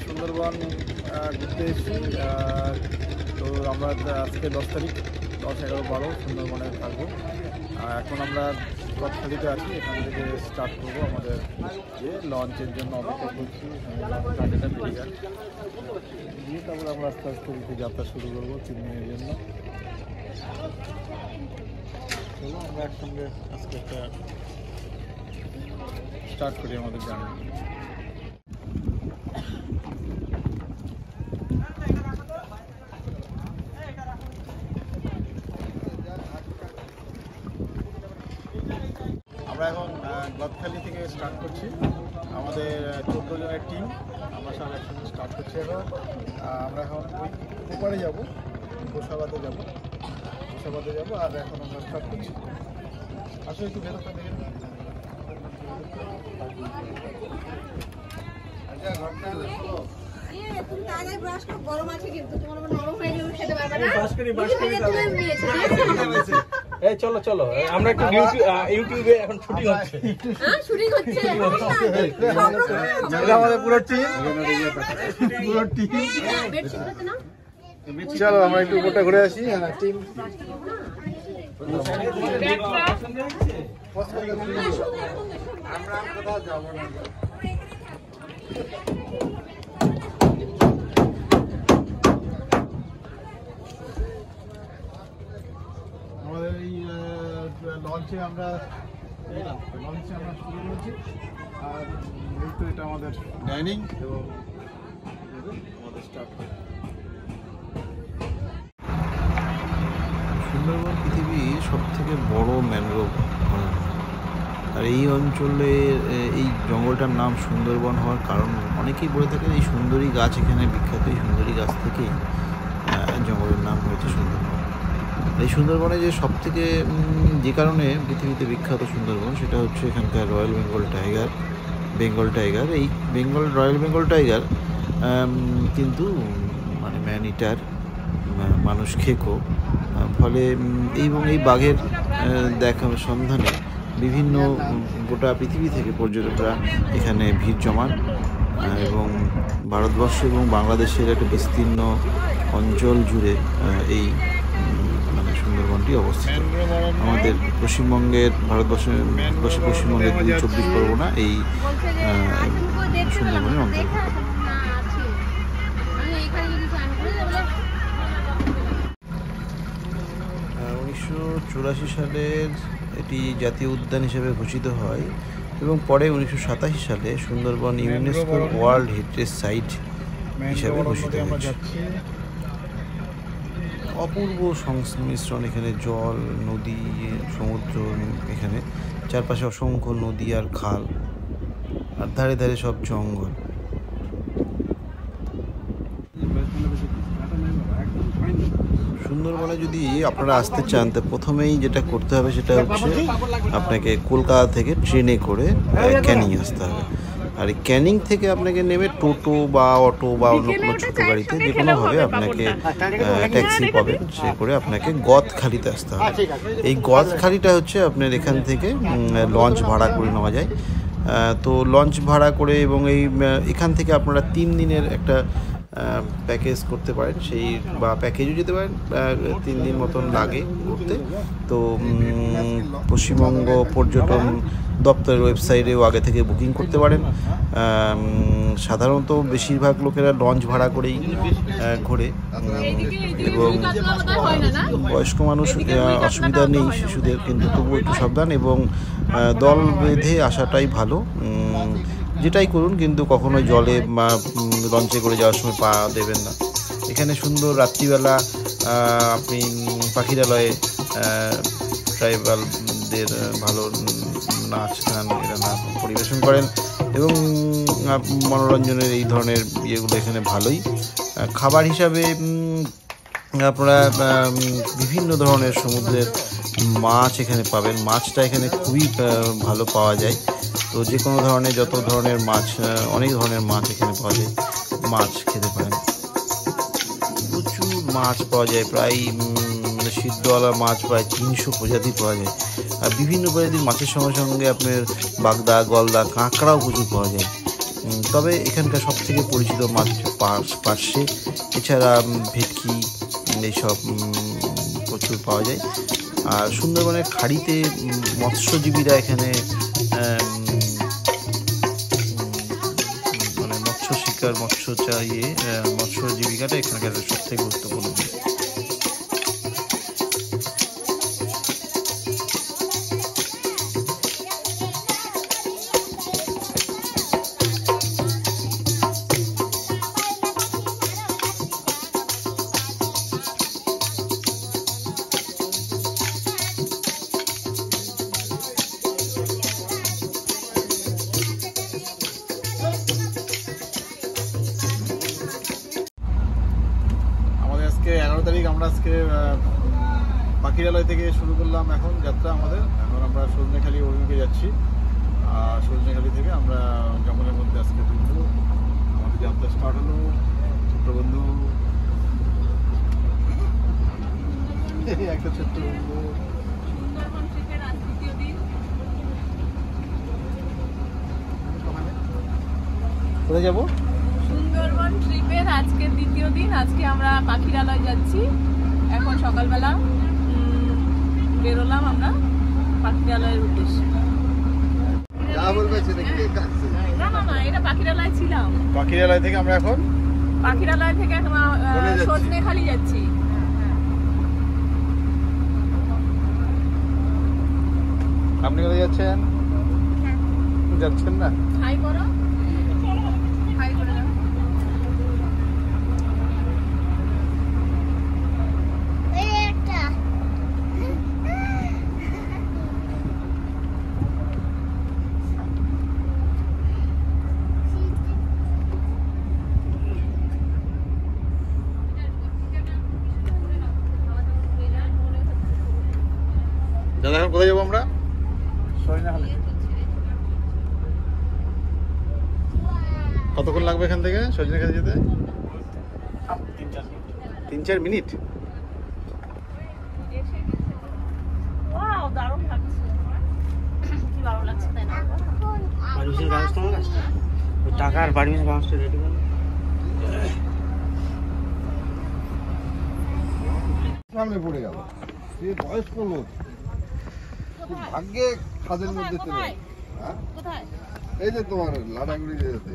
সুন্দরবন ঘুরতে এসেছি। তো আমরা আজকে 10 তারিখ 10, 11, 12 সুন্দরবনে থাকবো। এখন আমরা গদখালিতে আছি, এখান থেকে স্টার্ট করবো আমাদের লঞ্চের জন্য অপেক্ষা করছি। গাড়িটা বেরিয়ে যাচ্ছে দিয়ে তারপরে আমরা আস্তে আস্তে যাত্রা শুরু করবো 3 দিনের জন্য। চলো আমরা একসঙ্গে আজকে একটা স্টার্ট করি আমাদের জার্নি। আমরা এখন গদখালি থেকে স্টার্ট করছি। আমাদের 14 জনের টিম, আমরা সব একসঙ্গে স্টার্ট করছি। এখন আমরা এখন ওপারে যাবো, গোসাবাতে যাবো আর এখন আমরা স্টার্ট করছি। আসলে একটু ভেতরটা দেখে চলো চলো আমরা একটু ইউটিউবে এখন শুটিং হচ্ছে। আমাদের পুরো টিম। চলো আমরা একটু উপরটা ঘুরে আসি। টিম আমরা কোথাও যাবো না। আমাদের এই লঞ্চে আমরা শুরু করছি। আর এই তো এটা আমাদের ডাইনিং এবং আমাদের স্টার্ট। সুন্দরবন পৃথিবীর সবথেকে বড় ম্যানগ্রোভ অরণ্য। আর এই অঞ্চলের এই জঙ্গলটার নাম সুন্দরবন হওয়ার কারণ অনেকেই বলে থাকে এই সুন্দরী গাছ এখানে বিখ্যাত। এই সুন্দরী গাছ থেকেই জঙ্গলের নাম হয়েছে সুন্দরবন। এই সুন্দরবনে যে সবথেকে যে কারণে পৃথিবীতে বিখ্যাত সুন্দরবন সেটা হচ্ছে এখানকার রয়্যাল বেঙ্গল টাইগার। এই রয়্যাল বেঙ্গল টাইগার কিন্তু মানে ম্যান ইটার, মানুষ খেকো। ফলে এই বাঘের দেখা সন্ধানে বিভিন্ন গোটা পৃথিবী থেকে পর্যটকরা এখানে ভিড় জমান এবং ভারতবর্ষ এবং বাংলাদেশের একটা বিস্তীর্ণ অঞ্চল জুড়ে এই মানে সুন্দরবনটি অবস্থিত। আমাদের ভারতবর্ষের পশ্চিমবঙ্গের 24 পরগনা এই সুন্দরবনের অন্তর্ভুক্ত। 1984 সালের এটি জাতীয় উদ্যান হিসেবে ঘোষিত হয় এবং পরে 1987 সালে সুন্দরবন ইউনেস্কোর ওয়ার্ল্ড হেরিটেজ সাইট হিসাবে ঘোষিত হয়েছে। অপূর্ব সংমিশ্রণ এখানে, জল, নদী, সমুদ্র, এখানে চারপাশে অসংখ্য নদী আর খাল, আর ধারে ধারে সব জঙ্গল। সুন্দরবনে যদি আপনারা আসতে চান তো প্রথমেই যেটা করতে হবে সেটা হচ্ছে আপনাকে কলকাতা থেকে ট্রেনে করে ক্যানিং আসতে হবে। আর এই ক্যানিং থেকে আপনাকে নেমে টোটো বা অটো বা অন্য কোনো ছোটো গাড়িতে যে কোনোভাবে আপনাকে ট্যাক্সি পাবেন, সে করে আপনাকে গদখালিতে আসতে হবে। এই গদখালিটা হচ্ছে আপনার এখান থেকে লঞ্চ ভাড়া করে নেওয়া যায়। তো লঞ্চ ভাড়া করে এবং এখান থেকে আপনারা 3 দিনের একটা প্যাকেজ করতে পারেন, সেই বা প্যাকেজও যেতে পারেন। 3 দিন মতন লাগে ঘুরতে। তো পশ্চিমবঙ্গ পর্যটন দপ্তরের ওয়েবসাইটেও আগে থেকে বুকিং করতে পারেন। সাধারণত বেশিরভাগ লোকেরা লঞ্চ ভাড়া করেই ঘোরে এবং বয়স্ক মানুষ অসুবিধা নেই, শিশুদের কিন্তু তবুও একটু সাবধান এবং দল বেঁধে আসাটাই ভালো। যেটাই করুন কিন্তু কখনো জলে বা লঞ্চে করে যাওয়ার সময় পা দেবেন না। এখানে সুন্দর রাত্রিবেলা আপনি পাখিরালয়ে ট্রাইবালদের ভালো নাচ গান এরা পরিবেশন করেন এবং মনোরঞ্জনের এই ধরনের ইয়েগুলো এখানে ভালোই। খাবার হিসাবে আপনারা বিভিন্ন ধরনের সমুদ্রের মাছ এখানে পাবেন। মাছটা এখানে খুবই ভালো পাওয়া যায়। তো যে কোনো ধরনের যত ধরনের মাছ, অনেক ধরনের মাছ এখানে পাওয়া যায়, মাছ খেতে পারেন। প্রচুর মাছ পাওয়া যায়, প্রায় সিদ্ধওয়ালা মাছ প্রায় 300 প্রজাতি পাওয়া যায়। আর বিভিন্ন প্রজাতির মাছের সঙ্গে সঙ্গে আপনার বাগদা, গলদা, কাঁকড়াও প্রচুর পাওয়া যায়। তবে এখানকার সবথেকে পরিচিত মাছ হচ্ছে পার্শে, এছাড়া ভেটকি এইসব প্রচুর পাওয়া যায়। আর সুন্দরবনের খাড়িতে মৎস্যজীবীরা এখানে মানে মৎস্য শিকার মৎস্য জীবিকাটা এখানকার সবথেকে গুরুত্বপূর্ণ। আজকে 11 তারিখ, আমরা আজকে পাখিরালয় থেকে শুরু করলাম এখন যাত্রা আমাদের। এখন আমরা সজনেখালি অভিমুখে যাচ্ছি। আর সজনেখালি থেকে আমরা জঙ্গলের মধ্যে আজকে ঢুকবো। আমাদের যাত্রা স্টার্ট হলো। ছোট্ট বন্ধু, একটা ছোট্ট বন্ধু। কোথায় যাবো? সুন্দরবন ট্রিপের আজকে দ্বিতীয় দিন। আজকে আমরা পাখিরালয় যাচ্ছি। এখন সকালবেলা বেরোলাম আমরা পাখিরালয়ের উদ্দেশ্যে। না না না, এটা পাখিরালয় ছিলাম। পাখিরালয় থেকে আমরা এখন সজনেখালি যাচ্ছি। আপনি কোথায় যাচ্ছেন? যাচ্ছেন না? হাই করো, হাই করে দাও। দাদা এখন কোথায় যাবো আমরা? কতক্ষণ লাগবে এখান থেকে সজনেখালি যেতে? 3-4 মিনিট। ওয়াও, দারুণ লাগছে। কি ভালো লাগছে তাই না? পারমিশন কাগজটা আমার কাছে, ওই টাকার পারমিশন কাগজটা রেডি করুন। সামনে পড়ে গেল। সে বয়স্ক লোক, খুব ভাগ্যে খাদের মধ্যে চলে গেল। হ্যাঁ, কোথায়? এই যে তোমার লাটাগুড়ি যেতে,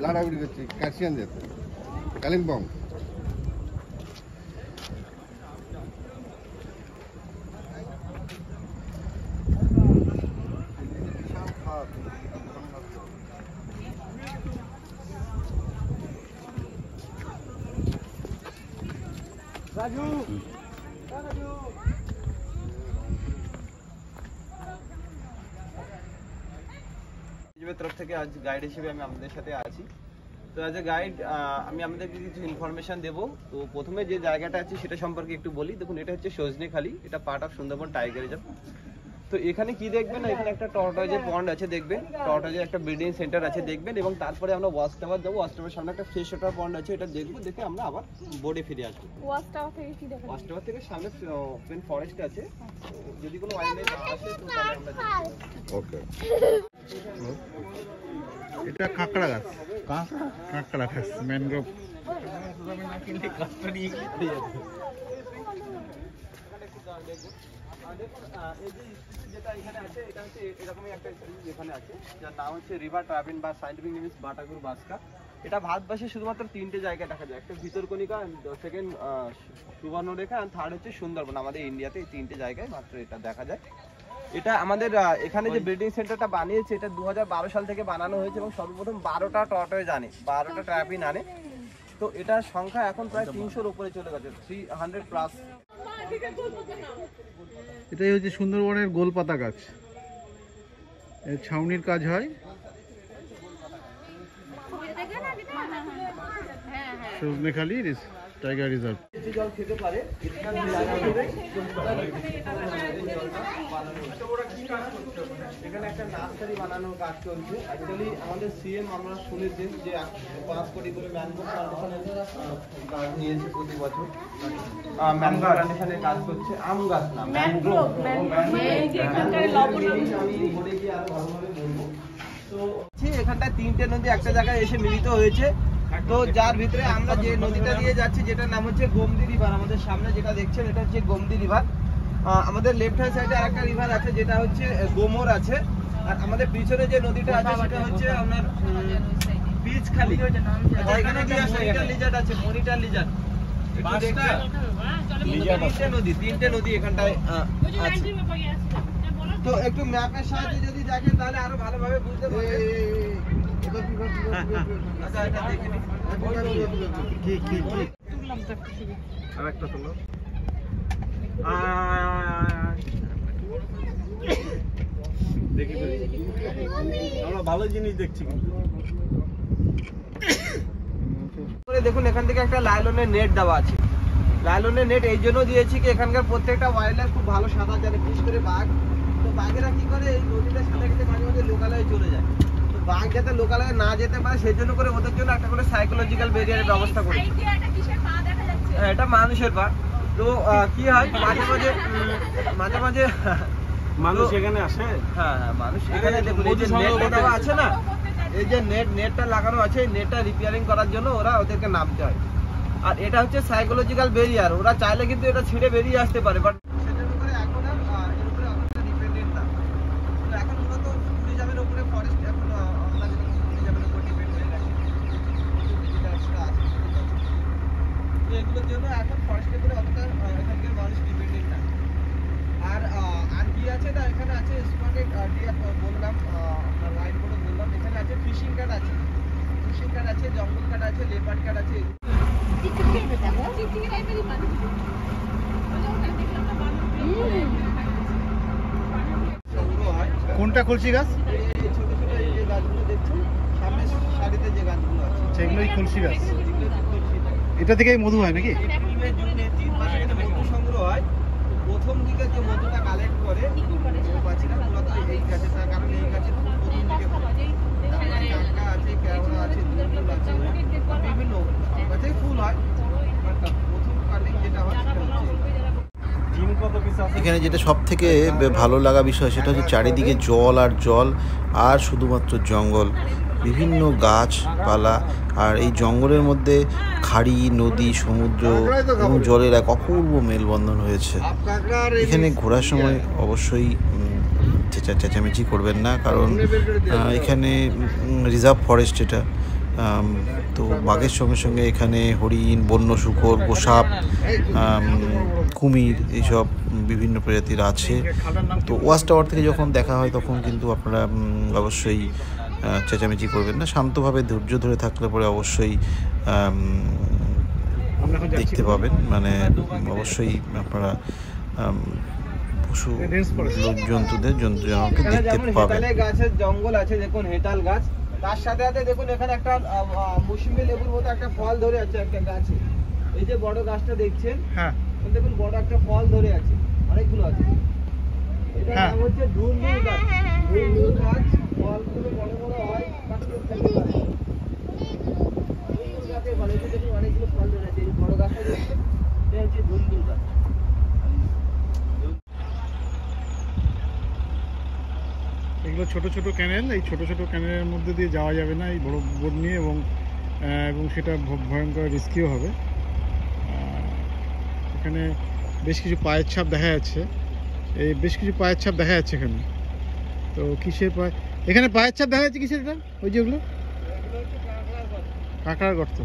লাটাগুড়ি করছি কাশিয়ান যেতে, কালিম্পং। রাজু তরফ থেকে আজ গাইড হিসেবে আমি আপনাদের সাথে আছি। তো অ্যাজ এ গাইড আমি আপনাদেরকে কিছু ইনফরমেশন দেবো। তো প্রথমে যে জায়গাটা আছে সেটা সম্পর্কে একটু বলি। দেখুন, এটা হচ্ছে সজনেখালি, এটা part of Sundarban tiger reserve. তো এখানে কি দেখবেন, এখানে একটা টর্টয়েজের পন্ড আছে দেখবেন, টর্টয়েজের একটা ব্রিডিং সেন্টার আছে দেখবেন, এবং তারপরে আমরা ওয়াচ টাওয়ার যাবো। ওয়াচ টাওয়ারের সামনে একটা ফ্রেশ ওয়াটার পন্ড আছে, এটা দেখবো, দেখে আমরা আবার বোর্ডে ফিরে আসবো। ওয়াচ টাওয়ার থেকে কি দেখা? ওয়াচ টাওয়ার থেকে সামনে ওপেন ফরেস্ট আছে, যদি কোনো ওয়াইল্ড লাইফ আসে তো তাহলে আমরা দেখতে পাবো। ওকে। এটা কাঁকড়া গাছ, কাঁকড়া গাছ, ম্যানগ্রোভ। যেটা এখানে আছে, এটা হচ্ছে এরকমই একটা এখানে আছে, যার নাম হচ্ছে রিভার ট্রাভিন বা সাইন্টিফিক নেম বাটাগুর বাসকা। এটা ভারতবর্ষে শুধুমাত্র 3টে জায়গায় দেখা যায়। একটা ভিতরকণিকা, সেকেন্ড সুবর্ণরেখা, আর থার্ড হচ্ছে সুন্দরবন। আমাদের ইন্ডিয়াতে এই 3টে জায়গায় মাত্র এটা দেখা যায়। এটা আমাদের এখানে যে ব্রিডিং সেন্টারটা বানিয়েছে, এটা 2012 সাল থেকে বানানো হয়েছে, এবং সর্বপ্রথম 12টা টর্টয়েজ আনে, 12টা ট্র্যাপিন আনে। তো এটার সংখ্যা এখন প্রায় 300-র উপরে চলে গেছে, 300+। এটাই হচ্ছে সুন্দরবনের গোলপাতা গাছ, এর ছাউনির কাজ হয়। Sajnekhali tiger reserve. জল খেতে পারে, এখানে একটা নার্সারি বানানোর কাজ চলছে। অ্যাকচুয়ালি আমাদের সিএম আমরা শুনেছেন যে 5 কোটি করে ম্যানগ্রোভ প্লান্টেশনের কাজ নিয়েছে প্রতি বছর। ম্যানগ্রোভ প্লান্টেশনের কাজ করছে, আম গাছ না, ম্যানগ্রোভ। আমি বলে গিয়ে আরো ভালোভাবে বলবো। তো এখানটায় 3টে নদী একটা জায়গায় এসে মিলিত হয়েছে। তো যার ভিতরে আমরা যে নদীটা দিয়ে যাচ্ছি যেটার নাম হচ্ছে গোমতী রিভার, আমাদের সামনে যেটা দেখছেন এটা হচ্ছে গোমতী রিভার। আমাদের লেফট হ্যান্ড সাইডে আরেকটা রিভার আছে যেটা হচ্ছে গোমর আছে, আর আমাদের পিছনে যে নদীটা আছে সেটা হচ্ছে আপনার পিচখালি। আচ্ছা, এখানে কি আছে? মনিটর লিজার্ড আছে, মনিটর লিজার্ড। তিনটে নদী এখানটায় আছে। তো একটু ম্যাপের সাহায্যে যদি দেখেন তাহলে আরো ভালোভাবে বুঝতে পারবেন। আচ্ছা, এটা দেখে নিন। কি আরেকটা তোলো। দেখি আমরা ভালো জিনিস দেখছি কিন্তু। দেখুন এখান থেকে একটা লাইলনের নেট দেওয়া আছে। লাইলনের নেট এই জন্য দিয়েছি কি এখানকার প্রত্যেকটা ওয়াইল্ড লাইফ খুব ভালো সাঁতার জানে, বিশেষ করে বাঘ। তো বাঘেরা কি করে এই নদীটা সাঁতার কেটে মাঝে মাঝে লোকালয়ে চলে যায়। তো বাঘ যাতে লোকালয়ে না যেতে পারে সেই জন্য করে ওদের জন্য একটা করে সাইকোলজিক্যাল ব্যারিয়ারের ব্যবস্থা করে। এটা মানুষের পা। তো কি হয় মাঝে মাঝে মানুষ এখানে আসে। হ্যাঁ, মানুষ এখানে দেখুন এই যে নেটটা দেওয়া আছে না, এই যে নেটটা লাগানো আছে, এই নেটটা রিপেয়ারিং করার জন্য ওদেরকে নামতে হয়। আর এটা হচ্ছে সাইকোলজিক্যাল ব্যারিয়ার, ওরা চাইলে কিন্তু এটা ছিঁড়ে বেরিয়ে আসতে পারে, বাট সেজন্য করে এখন আর এর উপরে অতটা ডিপেন্ডেন্ট না। তো এখন মূলত ট্যুরিজমের উপরে ফরেস্ট এখন আমরা যেরকম ট্যুরিজমের উপর ডিপেন্ড হয়ে গেছি, তো এগুলোর জন্য এখন ফরেস্টের উপরে অতটা এখানকার মানুষ ডিপেন্ডেন্ট না। আর কি আছে না, এখানে আছে স্পটেড ডিয়ার বললাম, আপনার ওয়াইল্ড বোর্ডও বললাম, এখানে আছে ফিশিং কাট আছে, জঙ্গল কাট আছে, লেপার্ড কাট আছে। কোনটা কলসি গাছ? এই ছোট ছোট এই যে গাছগুলো দেখছেন সামনে সারিতে যে গাছগুলো আছে সেগুলোই কলসি গাছ। এটা থেকেই মধু হয় নাকি? এপ্রিল জুনে 3 মাসে এখানে মধু সংগ্রহ হয়। প্রথম দিকে যে মধুটা কালেক্ট করে মৌমাছিরা মূলত এই গাছে, তার কারণ এই গাছের প্রথম দিকে কাঁকড়া আছে, কেওড়া আছে, দুলদুল আছে, বিভিন্ন গাছে ফুল হয়। প্রথম কাটিং যেটা হয় সেটা হচ্ছে এখানে যেটা সব থেকে ভালো লাগা বিষয় সেটা হচ্ছে চারিদিকে জল আর জল আর শুধুমাত্র জঙ্গল, বিভিন্ন গাছপালা, আর এই জঙ্গলের মধ্যে খাড়ি, নদী, সমুদ্র এবং জলের এক অপূর্ব মেলবন্ধন হয়েছে। এখানে ঘোরার সময় অবশ্যই চেঁচামেচি করবেন না, কারণ এখানে রিজার্ভ ফরেস্ট এটা। তো বাঘের সঙ্গে সঙ্গে এখানে হরিণ, বন্য শূকর, গোসাপ, কুমির এইসব বিভিন্ন প্রজাতির আছে। তো ওয়াচ টাওয়ার থেকে যখন দেখা হয় তখন কিন্তু আপনারা অবশ্যই চেঁচামেচি করবেন না, শান্তভাবে ধৈর্য ধরে থাকলে পরে অবশ্যই দেখতে পাবেন। মানে অবশ্যই আপনারা পশু জন্তুদের জন্তু জানোয়ারকে দেখতে পাবেন। গাছের জঙ্গল আছে, দেখুন হেটাল গাছ, তার সাথে সাথে দেখুন এখানে একটা মৌসুমী লেবুর মতো একটা ফল ধরে আছে একটা গাছে। এই যে বড় গাছটা দেখছেন, হ্যাঁ দেখুন বড় একটা ফল ধরে আছে, অনেকগুলো আছে। এটা নাম হচ্ছে ঢুলঢুল গাছ। ঢুলঢুল গাছ ফলগুলো বড় বড় হয়, দেখুন অনেকগুলো ফল ধরে আছে। এই বড় গাছটা দেখছেন, এটা হচ্ছে ঢুলঢুল গাছ। এগুলো ছোট ছোট ক্যানেল, এই ছোট ছোট ক্যানেলের মধ্যে দিয়ে যাওয়া যাবে না এই বড় বোট নিয়ে, এবং সেটা ভয়ঙ্কর রিস্কিও হবে। এখানে বেশ কিছু পায়ের ছাপ দেখা যাচ্ছে, এখানে। তো কিসের এখানে পায়ের ছাপ দেখা যাচ্ছে কিসের? এটা ওই যেগুলো কাঁকড়ার গর্ত।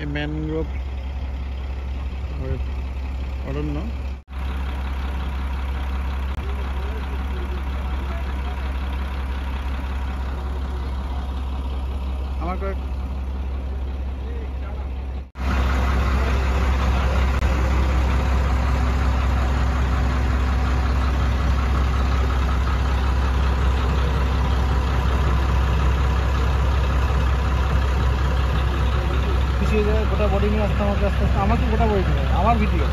এই ম্যানগ্রোভ অরণ্য। আমার গোটা বডি নিয়ে আসতে আমাকে আস্তে আস্তে, আমাকে গোটা বডি নিয়ে আমার ভিডিও।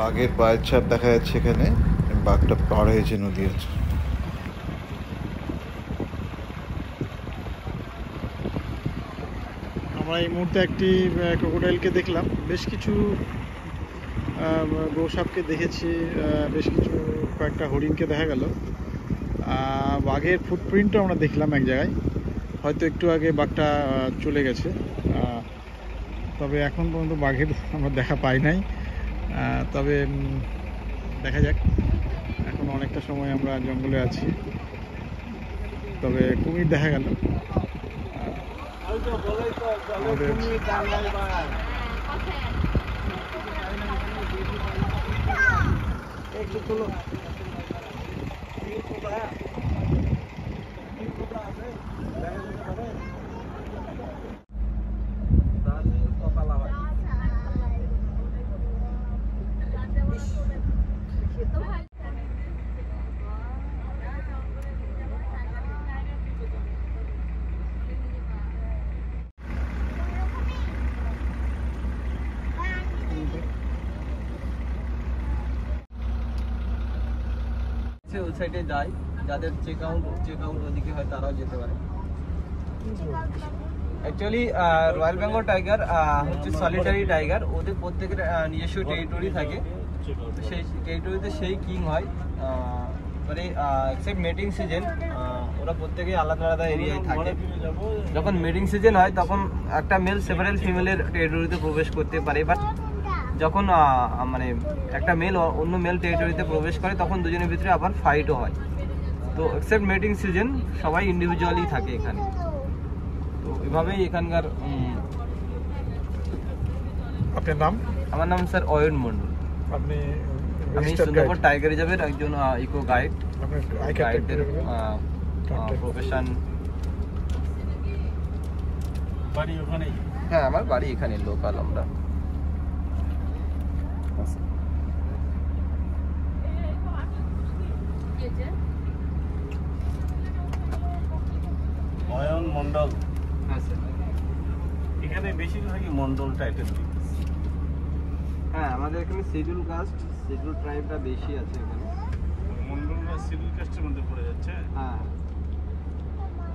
বাঘের পায়ের ছাপ দেখা যাচ্ছে এখানে, বাঘটা পার হয়েছে নদী আছে। আমরা এই মুহূর্তে একটি ক্রোকোডাইলকে দেখলাম, বেশ কিছু গোসাপকে দেখেছি, বেশ কিছু কয়েকটা হরিণকে দেখা গেল। বাঘের ফুটপ্রিন্টও আমরা দেখলাম এক জায়গায়, হয়তো একটু আগে বাঘটা চলে গেছে। তবে এখন পর্যন্ত বাঘের আমরা দেখা পাই নাই। তবে দেখা যাক, এখন অনেকটা সময় আমরা জঙ্গলে আছি। তবে কুমির দেখা গেল। ওই সাইডে যায়, যাদের চেক আউট ওদিকে হয় তারাও যেতে পারে। অ্যাকচুয়ালি রয়্যাল বেঙ্গল টাইগার হচ্ছে সলিটারি টাইগার, ওদের প্রত্যেকের নিজস্ব টেরিটরি থাকে। সেই টেরিটরিতে সেই কিং হয়, মানে এক্সেপ্ট মেটিং সিজন ওরা প্রত্যেকেই আলাদা আলাদা এরিয়ায় থাকে। যখন মেটিং সিজন হয় তখন একটা মেল সেভারেল ফিমেলের টেরিটরিতে প্রবেশ করতে পারে, বাট যখন মানে একটা মেল অন্য মেল টেরিটরিতে প্রবেশ করে তখন দুজনের ভিতরে আবার ফাইটও হয়। তো এক্সেপ্ট মেটিং সিজন সবাই ইন্ডিভিজুয়ালি থাকে এখানে। তো এভাবেই এখানকার। আপনার নাম? আমার নাম স্যার অয়ন মন্ডল। আমি সুন্দরবন টাইগার রিজার্ভের একজন ইকো গাইড। গাইডের প্রফেশন। বাড়ি ওখানেই? হ্যাঁ, আমার বাড়ি এখানে, লোকাল আমরা। অয়ন মন্ডল। হ্যাঁ স্যার। এখানে বেশিরভাগই মন্ডল টাইটেল। হ্যাঁ, আমাদের এখানে শিডিউল কাস্ট, শিডিউল ট্রাইবটা বেশি আছে এখানে। মন্ডলরা শিডিউল কাস্টের মধ্যে পড়ে যাচ্ছে। হ্যাঁ,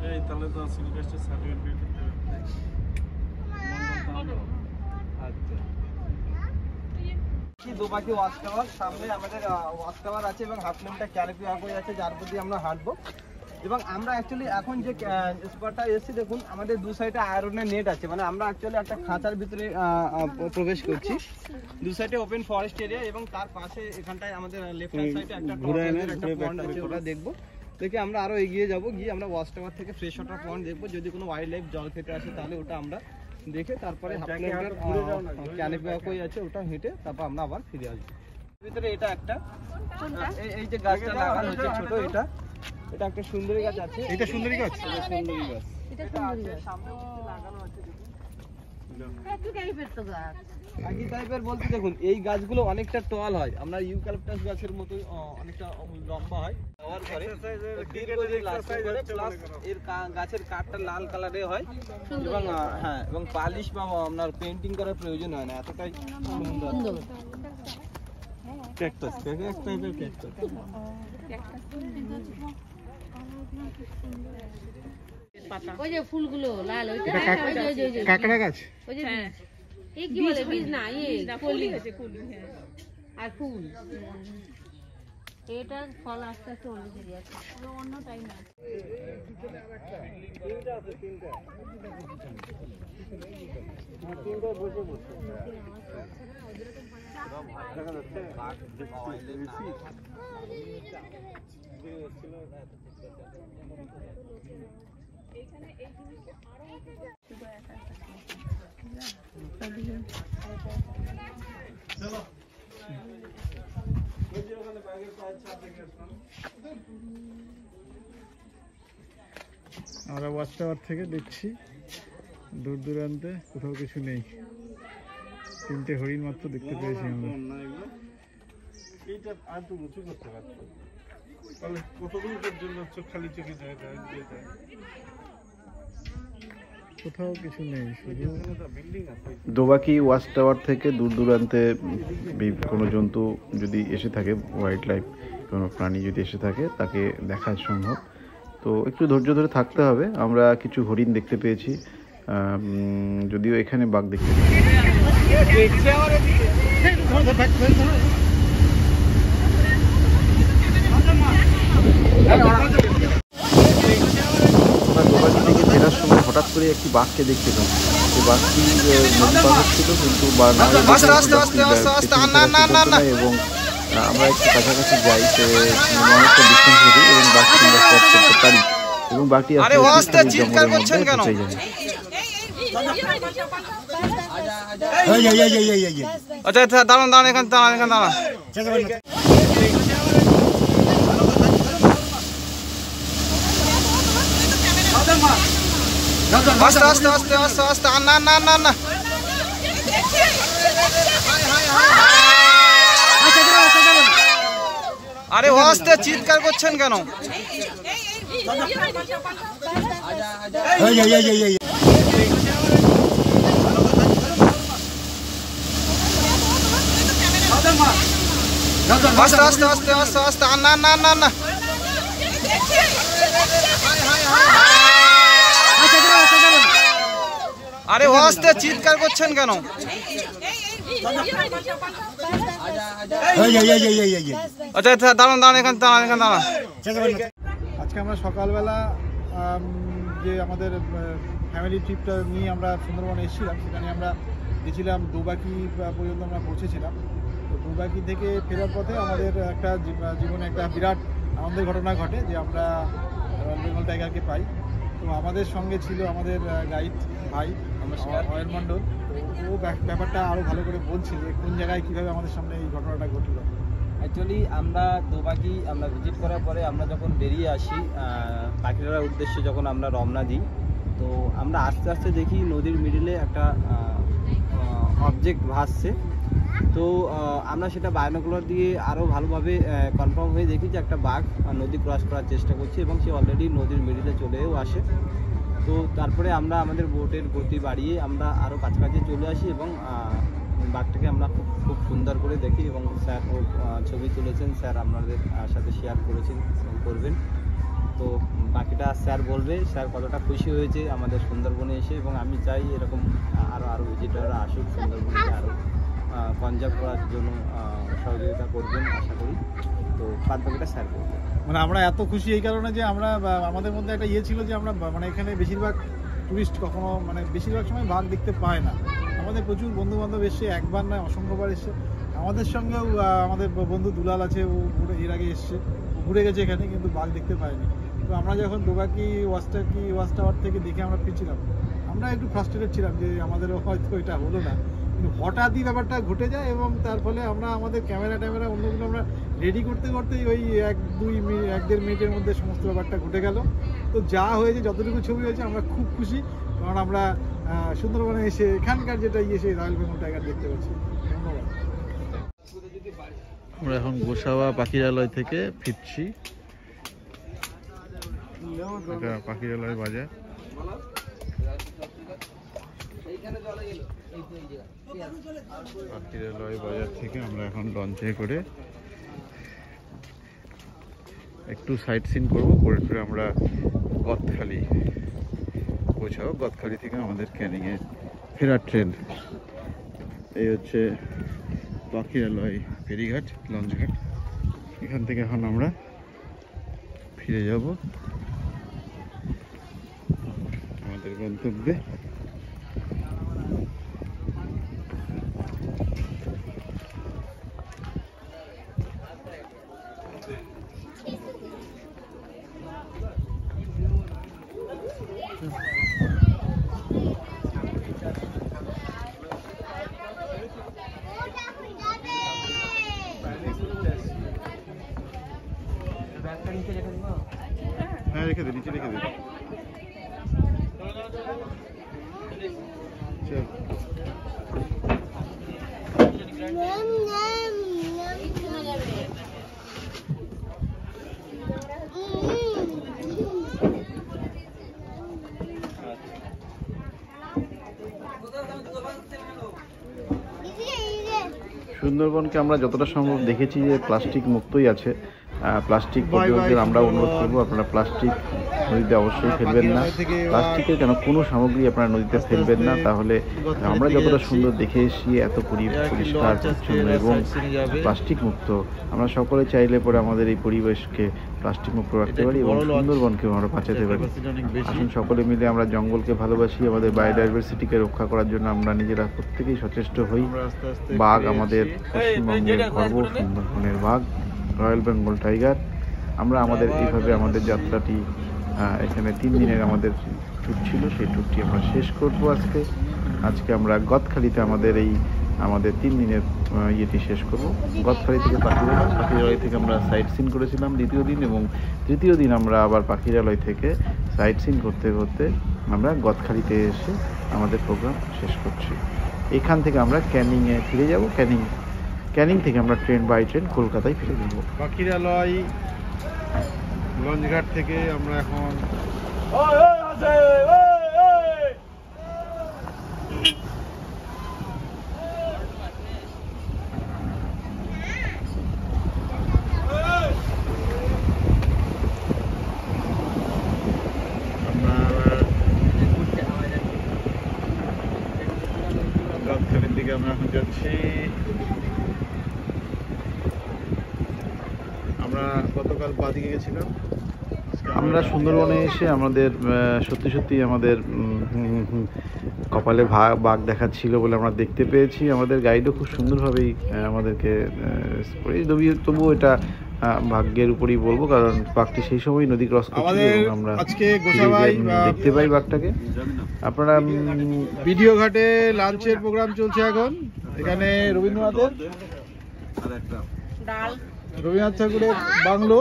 এই তাহলে তো শিডিউল কাস্টের সার্টিফিকেট আচ্ছা। দোবাকি ওয়াচ টাওয়ার, সামনে আমাদের ওয়াচ টাওয়ার আছে এবং হাফ কিলোমিটার ক্যানোপি ওয়াকওয়ে আছে, যার প্রতি আমরা হাঁটবো। এবং আমরা অ্যাকচুয়ালি এখন যে স্পটটা এসেছি, দেখুন আমাদের দু সাইডে আয়রনের নেট আছে, মানে আমরা অ্যাকচুয়ালি একটা খাঁচার ভিতরে প্রবেশ করছি। দু সাইডে ওপেন ফরেস্ট এরিয়া এবং তার পাশে এখানটায় আমাদের লেফট হ্যান্ড সাইডে একটা পন্ড আছে, ওটা দেখবো। দেখে আমরা আরো এগিয়ে যাব, গিয়ে আমরা ওয়াচ টাওয়ার থেকে ফ্রেশ ওয়াটার পয়েন্ট দেখবো। যদি কোনো ওয়াইল্ড লাইফ জল খেতে আসে তাহলে ওটা আমরা দেখে তারপরে হাফ কিলোমিটার ক্যানোপি ওয়াকওয়ে আছে, ওটা হেঁটে তারপর আমরা আবার ফিরে আসবো। ভিতরে এটা একটা, এই যে গাছটা লাগানো হচ্ছে ছোট, এটা একটা সুন্দরী গাছ আছে। এটা সুন্দরী গাছ? এটা সুন্দরী গাছ। এটা সুন্দরী গাছ। সামনে কিছু লাগানো আছে, দেখুন। একই টাইপের তো গাছ। একই টাইপের বলতে দেখুন এই গাছগুলো অনেকটা টল হয়, আমরা ইউক্যালিপটাস গাছের মতো অনেকটা লম্বা হয়। ব্যবহার করে দীর্ঘদিন লাস্টিং করে, প্লাস এর গাছের কাঠটা লাল কালারে হয় এবং হ্যাঁ, এবং পালিশ বা আপনার পেইন্টিং করার প্রয়োজন হয় না, এতটাই সুন্দর। ক্যাকটাস, এক টাইপের ক্যাকটাস। ওই যে ফুলগুলো লাল, ওইটা এটা কাঁকড়া গাছ? ওই যে এই কি বলে বীজ না, কলি আছে, কলি। হ্যাঁ, আর ফুল। এটা ফল আস্তে আস্তে অন্য দিকে আছে, অন্য টাইম না। তিনটা বসে বসে দেখা যাচ্ছে। আমরা ওয়াচ টাওয়ার থেকে দেখছি দূর দূরান্তে কোথাও কিছু নেই, তিনটে হরিণ মাত্র দেখতে পেয়েছি আমরা। এইটা আর তো উঁচু করতে পারতো, তাহলে কতদূর পর্যন্ত চোখ খালি চোখে যায়। কোথাও কিছু নেই, শুধু দোবাকি ওয়াচ টাওয়ার থেকে দূর দূরান্তে কোনো জন্তু যদি এসে থাকে, ওয়াইল্ড লাইফ কোনো প্রাণী যদি এসে থাকে তাকে দেখা সম্ভব। তো একটু ধৈর্য ধরে থাকতে হবে। আমরা কিছু হরিণ দেখতে পেয়েছি, যদিও এখানে বাঘ দেখতে পেয়েছি। দোবাকি থেকে ফেরার সময় হঠাৎ করে একটি বাঘকে দেখতে পেলাম। এই বাঘটি নদী পার ছিল, কিন্তু এবং আমরা একটু কাছাকাছি যাই, তো অনেকটা ডিস্টেন্স রেখে এবং বাঘটি আমরা স্পট করতে পারি এবং বাঘটি জঙ্গলের মধ্যে পৌঁছে যায়। আচ্ছা আচ্ছা, দাঁড়ান দাঁড়ান, এখানে দাঁড়ান, এখানে দাঁড়ান। আস্তে আস্তে আস্তে আস্তে আস্তে, না না না না, আরে আস্তে, চিৎকার করছেন কেন? আস্তে আস্তে আস্তে আস্তে আস্তে, না না না না, আরে আস্তে, চিৎকার করছেন কেন? আচ্ছা আচ্ছা, দাঁড়ান দাঁড়ান, এখানে দাঁড়ান, এখানে দাঁড়ান। আজকে আমরা সকালবেলা যে আমাদের ফ্যামিলি ট্রিপটা নিয়ে আমরা সুন্দরবনে এসেছিলাম, সেখানে আমরা গেছিলাম দোবাকি পর্যন্ত আমরা পৌঁছেছিলাম। তো দোবাকি থেকে ফেরার পথে আমাদের একটা জীবনে একটা বিরাট আনন্দের ঘটনা ঘটে যে আমরা রয়্যাল বেঙ্গল টাইগারকে পাই। তো আমাদের সঙ্গে ছিল আমাদের গাইড ভাই অয়ন মণ্ডল। তো ও ব্যাপারটা আরও ভালো করে বলছে যে কোন জায়গায় কীভাবে আমাদের সামনে এই ঘটনাটা ঘটলো। অ্যাকচুয়ালি আমরা দোবাকি ভিজিট করার পরে আমরা যখন বেরিয়ে আসি পাখিরালয়ের উদ্দেশ্যে, যখন আমরা রওনা দিই, তো আমরা আস্তে আস্তে দেখি নদীর মিডিলে একটা অবজেক্ট ভাসছে। তো আমরা সেটা বায়োনোকুলার দিয়ে আরও ভালোভাবে কনফার্ম হয়ে দেখি যে একটা বাঘ নদী ক্রস করার চেষ্টা করছে এবং সে অলরেডি নদীর মিডিলে চলেও আসে। তো তারপরে আমরা আমাদের বোটের গতি বাড়িয়ে আমরা আরও কাছাকাছি চলে আসি এবং বাঘটাকে আমরা খুব সুন্দর করে দেখি এবং স্যার ছবি তুলেছেন, স্যার আপনাদের সাথে শেয়ার করেছেন এবং করবেন। তো বাকিটা স্যার বলবে স্যার কতটা খুশি হয়েছে আমাদের সুন্দরবনে এসে, এবং আমি চাই এরকম আরও ভিজিটাররা আসুক সুন্দরবনে, আরও কনজার্ভ করার জন্য সহযোগিতা করবেন আশা করি। তো বাদবাকিটা স্যার করবে। মানে আমরা এত খুশি এই কারণে যে আমরা আমাদের মধ্যে একটা ইয়ে ছিল যে আমরা মানে এখানে বেশিরভাগ টুরিস্ট কখনো মানে বেশিরভাগ সময় বাঘ দেখতে পায় না। আমাদের প্রচুর বন্ধু বান্ধব এসে, একবার নয় অসংখ্যবার এসে। আমাদের সঙ্গেও আমাদের বন্ধু দুলাল আছে, ও এর আগে এসছে, ঘুরে গেছে এখানে, কিন্তু বাঘ দেখতে পায়নি। তো আমরা যখন দোবাকি ওয়াচ টাওয়ার থেকে দেখে আমরা ফিরছিলাম, আমরা একটু ফ্রাস্ট্রেটেড ছিলাম যে আমাদেরও হয়তো এটা হলো না, কিন্তু হঠাৎই ব্যাপারটা ঘটে যায় এবং তার ফলে আমরা আমাদের ক্যামেরা অন্যগুলো আমরা রেডি করতে করতেই ওই 1-1.5 মিনিটের মধ্যে সমস্ত ব্যাপারটা ঘটে গেল। তো যা হয়েছে, যতটুকু ছবি হয়েছে, আমরা খুব খুশি, কারণ আমরা সুন্দরবনে এসে এখানকার যেটা সেই রয়্যাল বেঙ্গল টাইগার দেখতে পাচ্ছি। ধন্যবাদ। আমরা এখন গোসাবা পাখিরালয় থেকে ফিরছি। এটা পাখিরালয় বাজার। পাখিরালয় বাজার থেকে আমরা এখন লঞ্চে করে একটু সাইট সিন করবো, করে আমরা গদখালি পৌঁছাবো। গদখালি থেকে আমাদের ক্যানিংয়ে ফেরার ট্রেন। এই হচ্ছে পাখিরালয় ফেরিঘাট, লঞ্চঘাট। এখান থেকে এখন আমরা ফিরে যাব আমাদের গন্তব্যে। হ্যাঁ, রেখে দে, নিচে রেখে দে। সুন্দরবনকে আমরা যতটা সম্ভব দেখেছি যে প্লাস্টিক মুক্তই আছে। প্লাস্টিক পর্যটকদের আমরা অনুরোধ করবো, আপনারা প্লাস্টিক নদীতে অবশ্যই ফেলবেন না। প্লাস্টিকের কেন কোনো সামগ্রী আপনারা নদীতে ফেলবেন না, তাহলে আমরা যতটা সুন্দর দেখে এসেছি এত পরিষ্কার পরিচ্ছন্ন এবং প্লাস্টিক মুক্ত, আমরা সকলে চাইলে পরে আমাদের এই পরিবেশকে প্লাস্টিক মুক্ত রাখতে পারি এবং সুন্দরবনকে আমরা বাঁচাতে পারি। আসুন সকলে মিলে আমরা জঙ্গলকে ভালোবাসি, আমাদের বায়োডাইভার্সিটিকে রক্ষা করার জন্য আমরা নিজেরা প্রত্যেকেই সচেষ্ট হই। বাঘ আমাদের পশ্চিমবঙ্গের গর্ব, সুন্দরবনের বাঘ, রয়্যাল বেঙ্গল টাইগার। আমরা আমাদের এইভাবে আমাদের যাত্রাটি এখানে 3 দিনের আমাদের ট্যুর ছিল, সেই ট্যুরটি আমরা শেষ করব আজকে আমরা গদখালিতে আমাদের 3 দিনের ইয়েটি শেষ করব। গদখালি থেকে পাখিরালয় থেকে আমরা সাইট সিন করেছিলাম 2য় দিন, এবং 3য় দিন আমরা আবার পাখিরালয় থেকে সাইট সিন করতে করতে আমরা গদখালিতে এসে আমাদের প্রোগ্রাম শেষ করছি। এখান থেকে আমরা ক্যানিংয়ে ফিরে যাব। ক্যানিং থেকে আমরা বাই ট্রেন কলকাতায় ফিরে যাব। পাখিরালয় লঞ্চঘাট থেকে আমরা এখন গদখালির দিকে আমরা এখন যাচ্ছি। আমরা গতকাল বাদিকে গেছিলাম। আমরা সুন্দরবনে এসে আমাদের সত্যি আমাদের কপালে বাঘ দেখাচ্ছিল বলে আমরা দেখতে পেয়েছি। আমাদের গাইডও খুব সুন্দরভাবেই আমাদেরকে তবুও এটা ভাগ্যের উপরই বলবো, কারণ বাঘটি সেই সময় নদী ক্রস করছিল এবং আমরা দেখতে পাই বাঘটাকে। আপনারা ভিডিও ঘাটে লাঞ্চের প্রোগ্রাম চলছে এখন। এখানে রবীন্দ্রনাথ ঠাকুরের বাংলো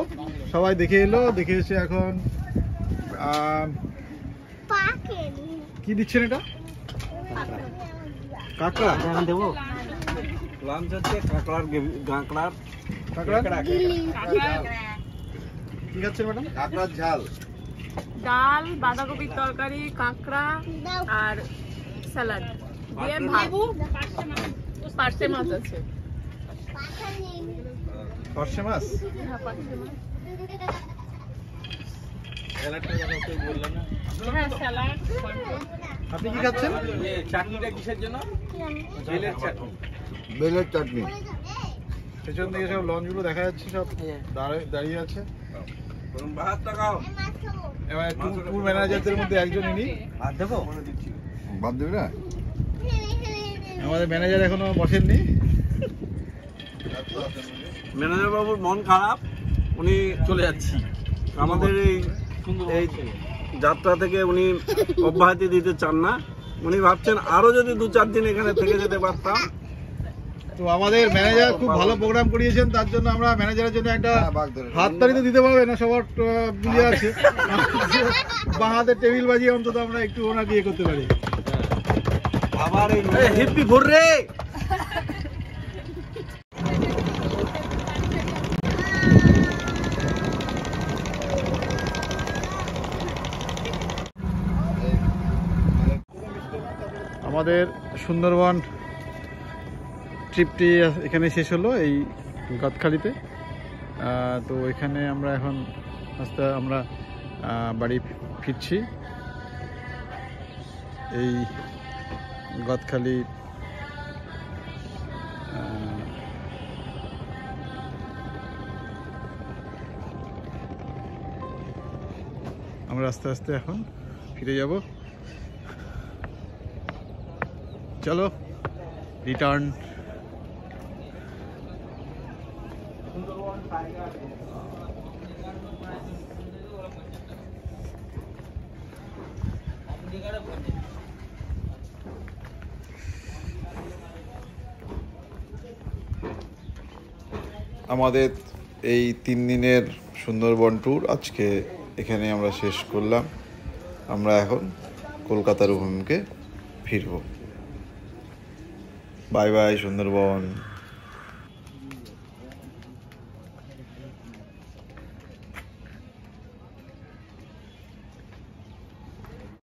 সবাই দেখে এলো, দেখে এসে এখন কি দিচ্ছেন এটা? কাঁকড়া দেবো। লাঞ্চ হচ্ছে কাঁকড়ার কি খাচ্ছেন ম্যাডাম? কাঁকড়ার ঝাল, ডাল, বাঁধাকপির তরকারি, কাঁকড়া আর স্যালাড দিয়ে ভাত। পার্শে মাছ আছে। পার্শে মাছ? হ্যাঁ, পার্শে মাছ। আপনি কি খাচ্ছেন? চাটনিটা কিসের জন্য? বেলের চাটনি। পেছন দিকে সব লঞ্চগুলো দেখা যাচ্ছে, সব দাঁড়িয়ে আছে। এবার ট্যুর ম্যানেজারদের মধ্যে একজন ইনি। আর দেবো? বাদ দেবে না? আমাদের ম্যানেজার এখনো বসেননি। ম্যানেজার বাবুর মন খারাপ, উনি চলে যাচ্ছি। আমাদের এই যাত্রা থেকে উনি অব্যাহতি দিতে চান না। উনি ভাবছেন আরো যদি 2-4 দিন এখানে থেকে যেতে পারতাম। তো আমাদের ম্যানেজার খুব ভালো প্রোগ্রাম করিয়েছেন, তার জন্য আমরা ম্যানেজারের জন্য একটা হাততালি তো দিতে পারবে না, সবার বুঝে আছে। বাঁ হাতের টেবিল বাজিয়ে অন্তত আমরা একটু ওনাকে ইয়ে করতে পারি। আবার হিপ্পি ভোর রে। আমাদের সুন্দরবন ট্রিপটি এখানে শেষ হলো, এই গদখালিতে। তো এখানে আমরা এখন আমরা বাড়ি ফিরছি। এই গদখালি আমরা আস্তে আস্তে এখন ফিরে যাব। চলো রিটার্ন। আমাদের এই 3 দিনের সুন্দরবন ট্যুর আজকে এখানে আমরা শেষ করলাম। আমরা এখন কলকাতার অভিমুখে ফিরব। Bye bye Sundarban.